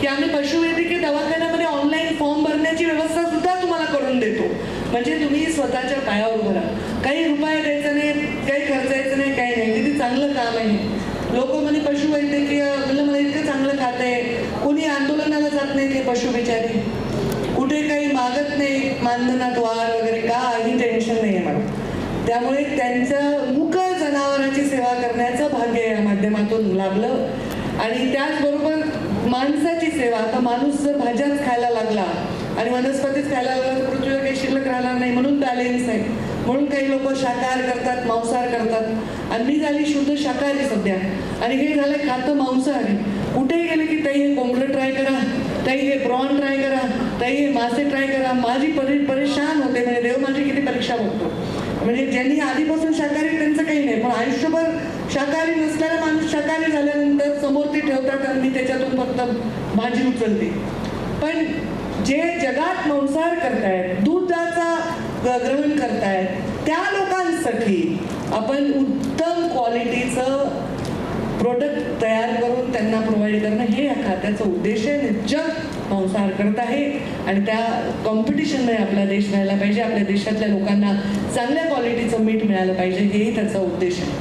की आम्ही पशुवैद्यकीय दवाखान्यामध्ये ऑनलाईन फॉर्म भरण्याची व्यवस्था सुद्धा तुम्हाला करून देतो, म्हणजे तुम्ही स्वतःच्या पायावर उभं राहा. काही रुपये द्यायचा नाही, काही खर्चायचं नाही, काही नाही. किती चांगलं काम आहे. लोक म्हणे पशुवैद्यकीय, मला इतकं चांगलं खातं आहे, कोणी आंदोलनाला जात नाही ते पशु बिचारे, कुठे काही मागत नाही मानधनात वाढ वगैरे, काही टेन्शन नाही आहे मला. त्यामुळे त्यांचं मुक जनावरांची सेवा करण्याचं भाग्य या माध्यमातून लाभलं. आणि त्याचबरोबर माणसाची सेवा. आता माणूस जर भाज्याच खायला लागला आणि वनस्पतीच खायला लागला तर पृथ्वीवर काही शिल्लक राहणार नाही. म्हणून बॅलेन्स आहे. म्हणून काही लोक शाकाहार करतात, मांसाहार करतात, आणि मी झाली शुद्ध शाकाहारी सध्या, आणि हे झालं खातं मांसाहारी. कुठेही गेले की ताई हे कोंबडं ट्राय करा, ताई हे प्रॉन ट्राय करा, ताई हे मासे ट्राय करा. माझी परेशान होते, म्हणजे देव माझी किती परीक्षा बघतो. म्हणजे ज्यांनी आधीपासून शाकाहारी त्यांचं काही नाही, पण आयुष्यभर शाकाहारी नसलेला माणूस शाकाहारी झाल्यानंतर समोर ते ठेवतात आणि मी त्याच्यातून फक्त भाजी उचलते. पण जे जगात मांसाहार करतायत, दुधाचा ग्रहण करतायत, त्या लोकांसाठी आपण उत्तम क्वालिटीचं प्रोडक्ट तयार करून त्यांना प्रोव्हाइड करणं हे या खात्याचा उद्देश आहे. जग मांसाहार करत आहे आणि त्या कॉम्पिटिशनमध्ये आपला देश राहायला पाहिजे. आपल्या देशातल्या लोकांना चांगल्या क्वालिटीचं मीठ मिळालं पाहिजे, हेही त्याचा उद्देश आहे.